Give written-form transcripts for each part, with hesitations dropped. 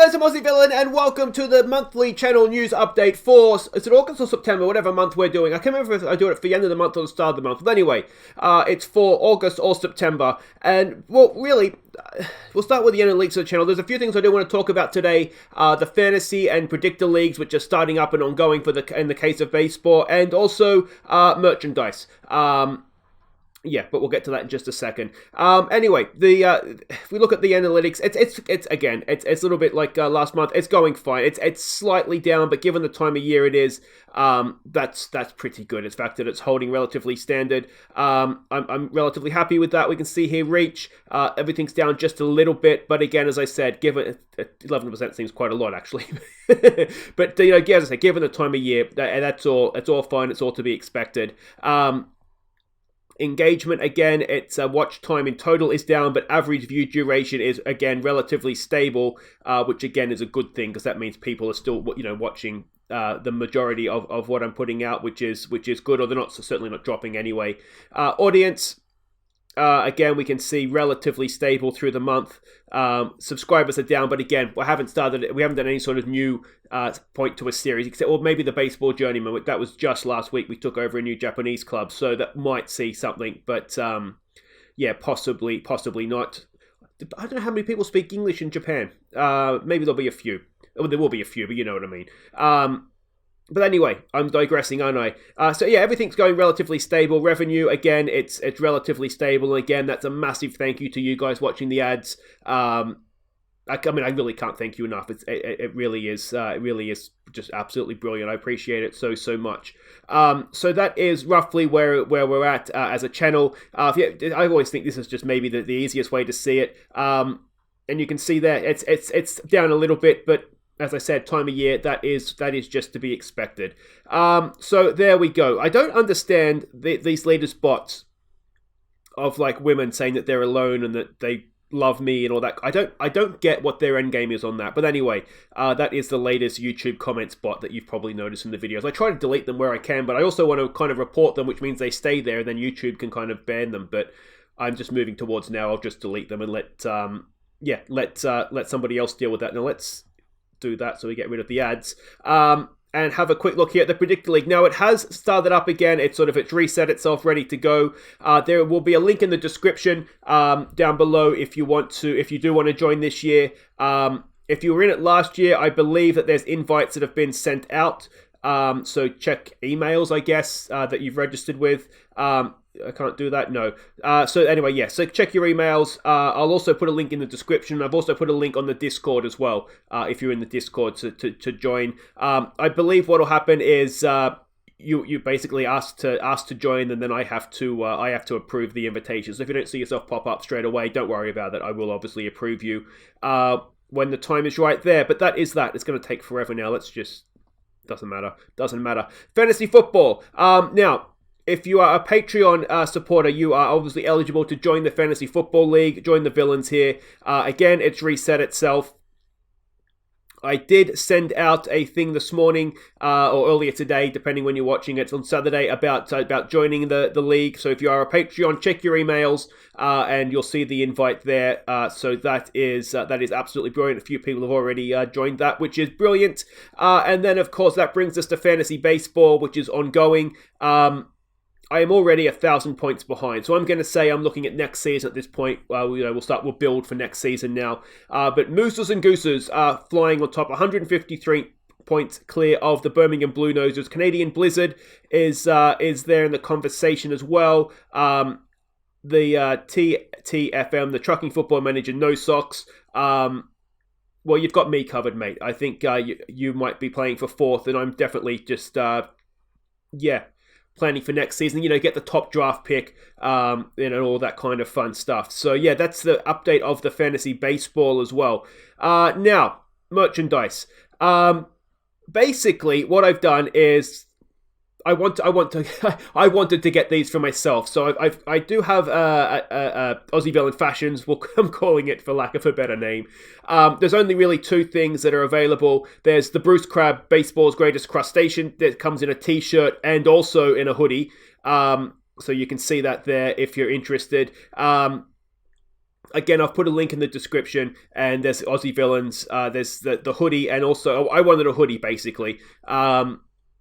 guys, I'm Aussie Villain, and welcome to the monthly channel news update for, is it August or September, whatever month we're doing. I can't remember if I do it for the end of the month or the start of the month, but anyway, it's for August or September, and, well, really, we'll start with the analytics of the channel. There's a few things I do want to talk about today, the fantasy and predictor leagues, which are starting up and ongoing in the case of baseball, and also merchandise. Yeah, but we'll get to that in just a second. Anyway, if we look at the analytics, it's a little bit like last month. It's going fine. It's slightly down, but given the time of year it is, that's pretty good. It's the fact that it's holding relatively standard. I'm relatively happy with that. We can see here reach. Everything's down just a little bit, but again, as I said, given 11% seems quite a lot actually. But as I said, given the time of year, that's all fine. It's all to be expected. Engagement, again, it's watch time in total is down, but average view duration is, again, relatively stable, which, again, is a good thing, because that means people are still, watching the majority of what I'm putting out, which is good, or they're certainly not dropping anyway. Audience, again, we can see relatively stable through the month. Subscribers are down, but again, we haven't done any sort of new point to a series, except, or maybe the Baseball Journeyman. That was just last week. We took over a new Japanese club, so that might see something, but yeah, possibly not. I don't know how many people speak English in Japan. Maybe there'll be a few. Well, there will be a few, but you know what I mean. But anyway, I'm digressing, aren't I? So yeah, everything's going relatively stable. Revenue, again, it's relatively stable. And again, that's a massive thank you to you guys watching the ads. I mean, I really can't thank you enough. It really is just absolutely brilliant. I appreciate it so much. So that is roughly where we're at as a channel. I always think this is just maybe the easiest way to see it. And you can see there, it's down a little bit, but as I said, time of year, that is just to be expected. So there we go. I don't understand these latest bots of like women saying that they're alone and that they love me and all that. I don't get what their end game is on that. But anyway, that is the latest YouTube comments bot that you've probably noticed in the videos. I try to delete them where I can, but I also want to kind of report them, which means they stay there, and then YouTube can kind of ban them. But I'm just moving towards now. I'll just delete them and let somebody else deal with that. Now let's do that so we get rid of the ads, and have a quick look here at the predictor league. Now it has started up again. It's reset itself, ready to go. There will be a link in the description down below if you do want to join this year. If you were in it last year, I believe that there's invites that have been sent out, so check emails, I guess, that you've registered with. I can't do that, no. So anyway, yeah, so check your emails. I'll also put a link in the description. I've also put a link on the Discord as well, if you're in the Discord to join. I believe what will happen is you basically ask to join, and then I have to approve the invitation. So if you don't see yourself pop up straight away, don't worry about it. I will obviously approve you when the time is right there. But that is that. It's going to take forever now. Doesn't matter. Fantasy football. Now, if you are a Patreon supporter, you are obviously eligible to join the Fantasy Football League, join the villains here. Again, it's reset itself. I did send out a thing this morning, or earlier today, depending when you're watching it. It's on Saturday, about joining the league. So if you are a Patreon, check your emails, and you'll see the invite there. So that is absolutely brilliant. A few people have already joined that, which is brilliant. And then, of course, that brings us to Fantasy Baseball, which is ongoing. I am already 1,000 points behind, so I'm going to say I'm looking at next season at this point. We'll build for next season now. But Mooses and Gooses are flying on top, 153 points clear of the Birmingham Blue Nosers. Canadian Blizzard is there in the conversation as well. The TFM, the Trucking Football Manager, No Socks. Well, you've got me covered, mate. I think you might be playing for fourth, and I'm definitely just planning for next season, get the top draft pick, and all that kind of fun stuff. So yeah, that's the update of the fantasy baseball as well. Now, merchandise. Basically, what I've done is I wanted to get these for myself. So I do have Aussie Villain Fashions. I'm calling it for lack of a better name. There's only really two things that are available. There's the Bruce Crab Baseball's Greatest Crustacean that comes in a t-shirt and also in a hoodie. So you can see that there if you're interested. Again, I've put a link in the description, and there's Aussie Villains, there's the hoodie, and also I wanted a hoodie basically, and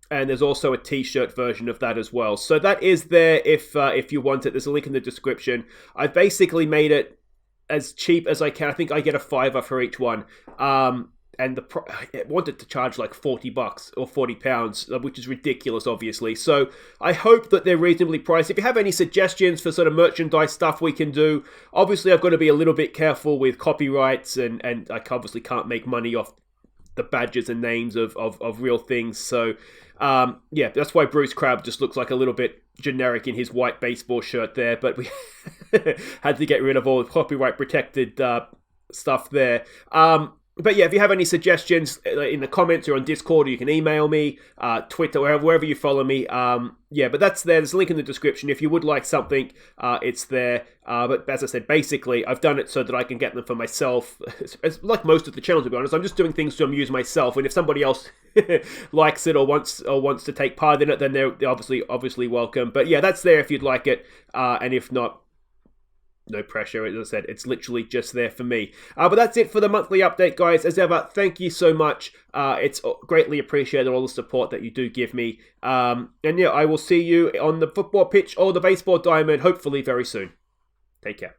there's also a t-shirt version of that as well. So that is there if you want it. There's a link in the description. I've basically made it as cheap as I can. I think I get a $5 for each one. And I wanted to charge like $40 or £40, which is ridiculous, obviously. So I hope that they're reasonably priced. If you have any suggestions for sort of merchandise stuff we can do, obviously I've got to be a little bit careful with copyrights, and I obviously can't make money off the badges and names of real things. So yeah, that's why Bruce Crabbe just looks like a little bit generic in his white baseball shirt there. But we had to get rid of all the copyright protected stuff there. But yeah, if you have any suggestions in the comments or on Discord, or you can email me, Twitter, wherever you follow me. Yeah, but that's there. There's a link in the description. If you would like something, it's there. But as I said, basically, I've done it so that I can get them for myself. It's like most of the channel, to be honest. I'm just doing things to amuse myself. And if somebody else likes it or wants to take part in it, then they're obviously welcome. But yeah, that's there if you'd like it. And if not, no pressure. As I said, it's literally just there for me. But that's it for the monthly update, guys. As ever, thank you so much. It's greatly appreciated, all the support that you do give me. And yeah, I will see you on the football pitch or the baseball diamond, hopefully very soon. Take care.